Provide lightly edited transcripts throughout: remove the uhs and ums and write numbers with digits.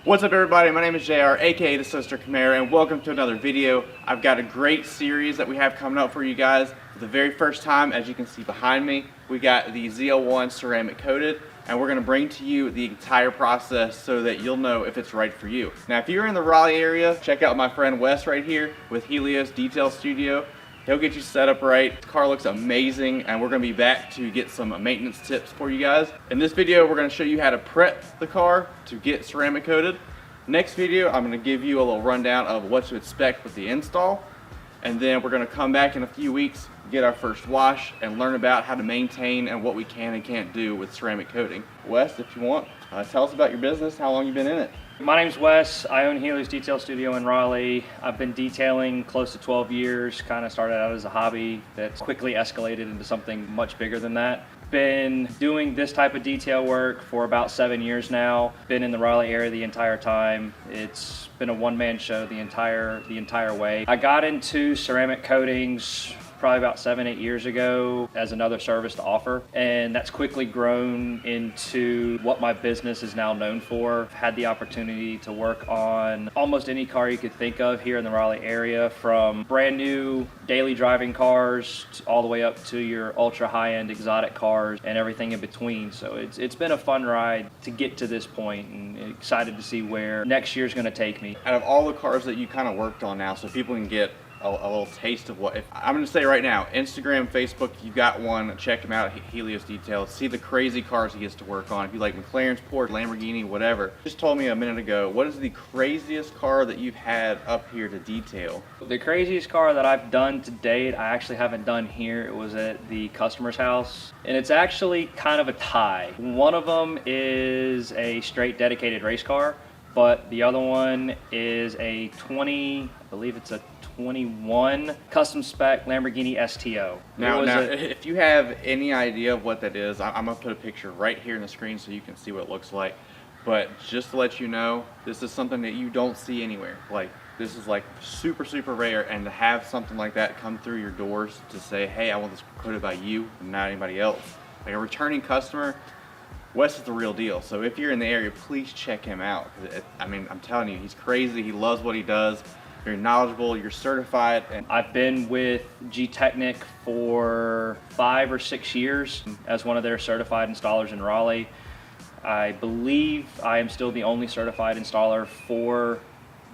What's up everybody, my name is JR, aka the Sinister Camaro, and welcome to another video. I've got a great series that we have coming up for you guys. For the very first time, as you can see behind me, we got the ZL1 ceramic coated, and we're going to bring to you the entire process so that you'll know if it's right for you. Now if you're in the Raleigh area, check out my friend Wes right here with Helios Detailing Studio. He'll get you set up right. The car looks amazing, and we're gonna be back to get some maintenance tips for you guys. In this video, we're gonna show you how to prep the car to get ceramic coated. Next video, I'm gonna give you a little rundown of what to expect with the install. And then we're gonna come back in a few weeks, get our first wash, and learn about how to maintain and what we can and can't do with ceramic coating. Wes, if you want, tell us about your business, how long you've been in it. My name's Wes. I own Helios Detailing Studio in Raleigh. I've been detailing close to 12 years. Kind of started out as a hobby that's quickly escalated into something much bigger than that. Been doing this type of detail work for about 7 years now. Been in the Raleigh area the entire time. It's been a one-man show the entire way. I got into ceramic coatings probably about 7-8 years ago as another service to offer, and that's quickly grown into what my business is now known for. I've had the opportunity to work on almost any car you could think of here in the Raleigh area, from brand new daily driving cars all the way up to your ultra high-end exotic cars and everything in between. So it's been a fun ride to get to this point, and excited to see where next year's going to take me. Out of all the cars that you kind of worked on now, so people can get a little taste of what, if I'm going to say right now, Instagram, Facebook, if you've got one, check him out, Helios Detail. See the crazy cars he gets to work on. If you like McLaren's, Porsche, Lamborghini, whatever. Just told me a minute ago, what is the craziest car that you've had up here to detail? The craziest car that I've done to date, I actually haven't done here. It was at the customer's house, and it's actually kind of a tie. One of them is a straight dedicated race car, but the other one is a I believe it's a 21 custom spec Lamborghini STO. Now, if you have any idea of what that is, I'm gonna put a picture right here in the screen so you can see what it looks like. But just to let you know, this is something that you don't see anywhere. Like, this is like super rare, and to have something like that come through your doors to say, hey, I want this coated by you and not anybody else. Like a returning customer, Wes is the real deal. So if you're in the area, please check him out. I mean, I'm telling you, he's crazy. He loves what he does. You're knowledgeable, you're certified. And I've been with G-Technic for 5 or 6 years as one of their certified installers in Raleigh. I believe I am still the only certified installer for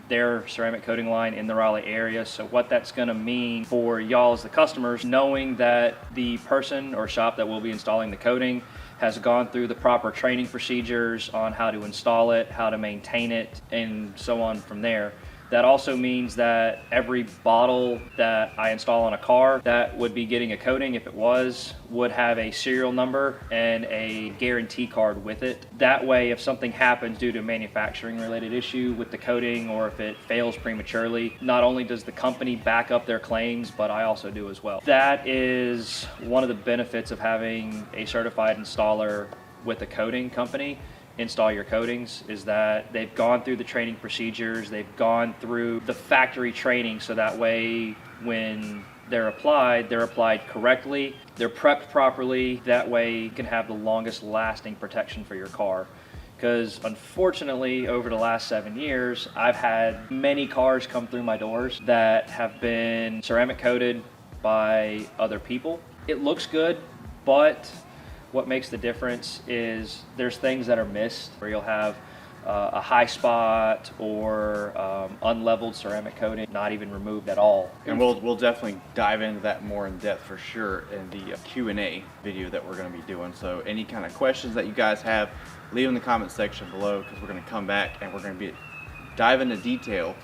their ceramic coating line in the Raleigh area. So what that's gonna mean for y'all as the customers, knowing that the person or shop that will be installing the coating has gone through the proper training procedures on how to install it, how to maintain it, and so on from there. That also means that every bottle that I install on a car that would be getting a coating, if it was, would have a serial number and a guarantee card with it. That way, if something happens due to a manufacturing related issue with the coating, or if it fails prematurely, not only does the company back up their claims, but I also do as well. That is one of the benefits of having a certified installer with a coating company install your coatings, is that they've gone through the training procedures, they've gone through the factory training, so that way when they're applied correctly, they're prepped properly. That way you can have the longest lasting protection for your car. Because unfortunately, over the last 7 years, I've had many cars come through my doors that have been ceramic coated by other people. It looks good, but what makes the difference is there's things that are missed, where you'll have a high spot or unleveled ceramic coating not even removed at all. And we'll definitely dive into that more in depth for sure in the Q&A video that we're going to be doing. So any kind of questions that you guys have, leave in the comment section below, because we're going to come back and we're going to dive into detail,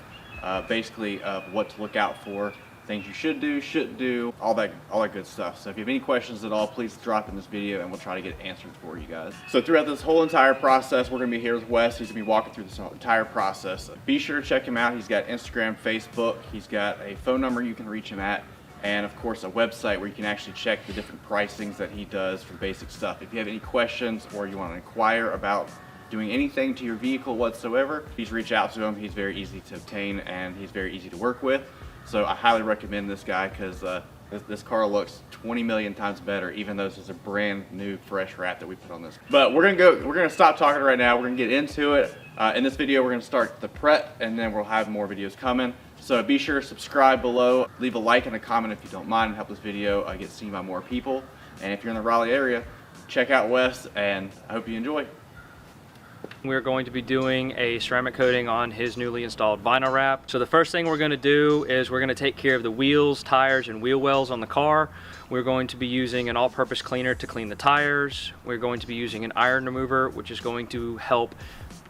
basically of what to look out for, things you should do, shouldn't do, all that good stuff. So if you have any questions at all, please drop in this video and we'll try to get answers for you guys. So throughout this whole entire process, we're gonna be here with Wes. He's gonna be walking through this entire process. Be sure to check him out. He's got Instagram, Facebook. He's got a phone number you can reach him at, and of course a website where you can actually check the different pricings that he does for basic stuff. If you have any questions or you want to inquire about doing anything to your vehicle whatsoever, please reach out to him. He's very easy to obtain and he's very easy to work with. So I highly recommend this guy, because This car looks 20 million times better, even though this is a brand new fresh wrap that we put on this. But we're gonna stop talking right now. We're gonna get into it. In this video, we're gonna start the prep, and then we'll have more videos coming. So be sure to subscribe below, leave a like and a comment if you don't mind, and help this video get seen by more people. And if you're in the Raleigh area, check out Wes, and I hope you enjoy. We're going to be doing a ceramic coating on his newly installed vinyl wrap. So the first thing we're going to do is we're going to take care of the wheels, tires, and wheel wells on the car. We're going to be using an all-purpose cleaner to clean the tires. We're going to be using an iron remover, which is going to help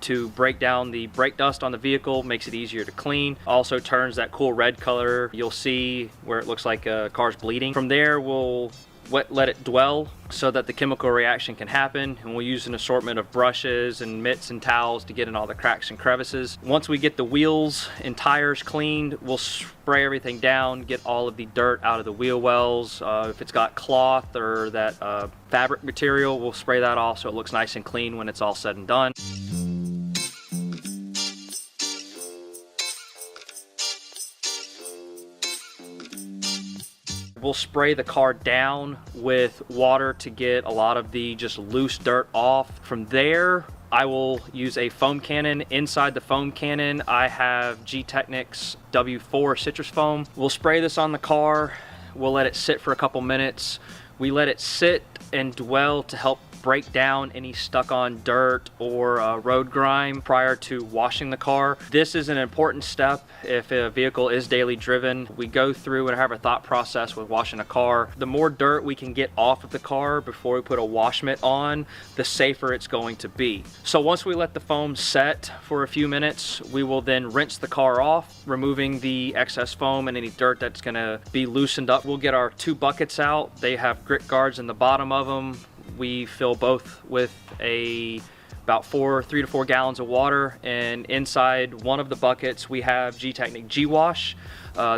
to break down the brake dust on the vehicle, makes it easier to clean. Also turns that cool red color you'll see where it looks like a car's bleeding. From there, we'll let it dwell so that the chemical reaction can happen, and we'll use an assortment of brushes and mitts and towels to get in all the cracks and crevices. Once we get the wheels and tires cleaned, we'll spray everything down, get all of the dirt out of the wheel wells. If it's got cloth or that fabric material, we'll spray that off so it looks nice and clean when it's all said and done. We'll spray the car down with water to get a lot of the just loose dirt off. From there, I will use a foam cannon. Inside the foam cannon, I have G-Technic's W4 citrus foam. We'll spray this on the car. We'll let it sit for a couple minutes. We let it sit and dwell to help break down any stuck on dirt or road grime prior to washing the car. This is an important step if a vehicle is daily driven. We go through and have a thought process with washing a car. The more dirt we can get off of the car before we put a wash mitt on, the safer it's going to be. So once we let the foam set for a few minutes, we will then rinse the car off, removing the excess foam and any dirt that's gonna be loosened up. We'll get our 2 buckets out. They have grit guards in the bottom of them. We fill both with about 3 to 4 gallons of water, and inside one of the buckets we have G-Technic G-Wash.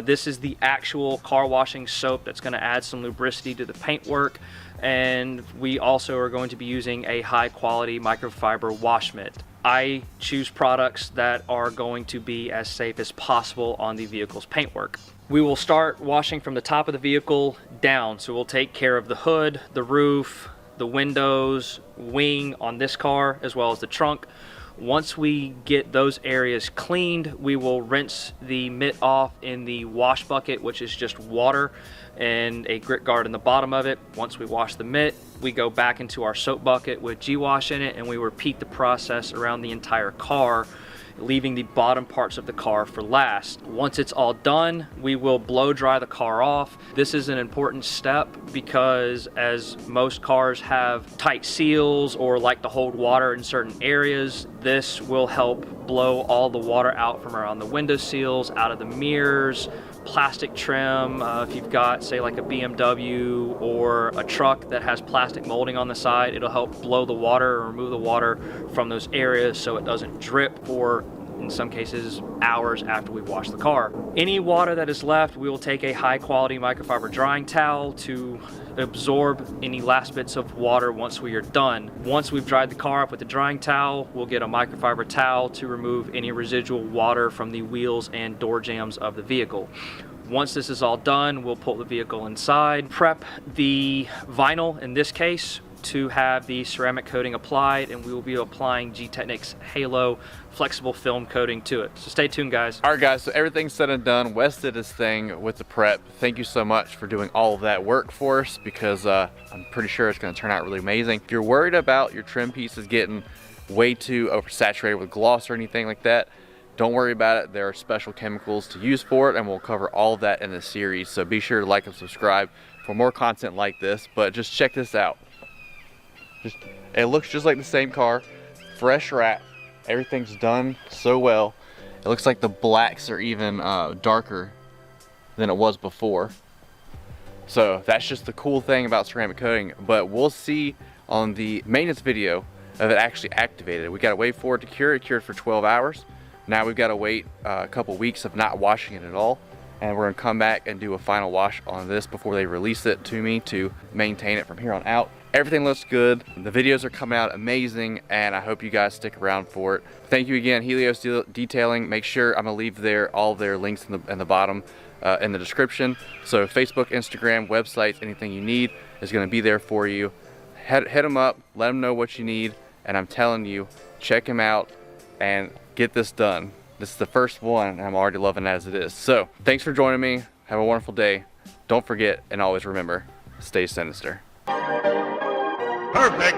This is the actual car washing soap that's going to add some lubricity to the paintwork, and we also are going to be using a high quality microfiber wash mitt. I choose products that are going to be as safe as possible on the vehicle's paintwork. We will start washing from the top of the vehicle down, so we'll take care of the hood, the roof, the windows, wing on this car, as well as the trunk. Once we get those areas cleaned, we will rinse the mitt off in the wash bucket, which is just water and a grit guard in the bottom of it. Once we wash the mitt, we go back into our soap bucket with G-Wash in it, and we repeat the process around the entire car, leaving the bottom parts of the car for last. Once it's all done, we will blow dry the car off. This is an important step because as most cars have tight seals or like to hold water in certain areas, this will help blow all the water out from around the window seals, out of the mirrors, plastic trim. If you've got, say, like a BMW or a truck that has plastic molding on the side, it'll help blow the water or remove the water from those areas so it doesn't drip for, in some cases, hours after we've washed the car. Any water that is left, we will take a high quality microfiber drying towel to absorb any last bits of water once we are done. Once we've dried the car up with the drying towel, we'll get a microfiber towel to remove any residual water from the wheels and door jambs of the vehicle. Once this is all done, we'll pull the vehicle inside, prep the vinyl in this case to have the ceramic coating applied, and we will be applying G-Technic's Halo flexible film coating to it. So stay tuned, guys. All right, guys, so everything's said and done. Wes did his thing with the prep. Thank you so much for doing all of that work for us, because I'm pretty sure it's going to turn out really amazing. If you're worried about your trim pieces getting way too oversaturated with gloss or anything like that, don't worry about it. There are special chemicals to use for it, and we'll cover all of that in this series. So be sure to like and subscribe for more content like this. But just check this out. It looks just like the same car, fresh wrap. Everything's done so well. It looks like the blacks are even darker than it was before. So that's just the cool thing about ceramic coating. But we'll see on the maintenance video of it actually activated. We gotta wait for it to cure. It cured for 12 hours. Now we've gotta wait a couple weeks of not washing it at all. And we're gonna come back and do a final wash on this before they release it to me to maintain it from here on out. Everything looks good. The videos are coming out amazing, and I hope you guys stick around for it. Thank you again, Helios Detailing. Make sure I'm gonna leave all their links in the bottom in the description. So Facebook, Instagram, websites, anything you need is going to be there for you. Hit them up, let them know what you need, and I'm telling you, check him out and get this done. This is the first one, and I'm already loving it as it is. So thanks for joining me. Have a wonderful day. Don't forget, and always remember, stay sinister. Perfect.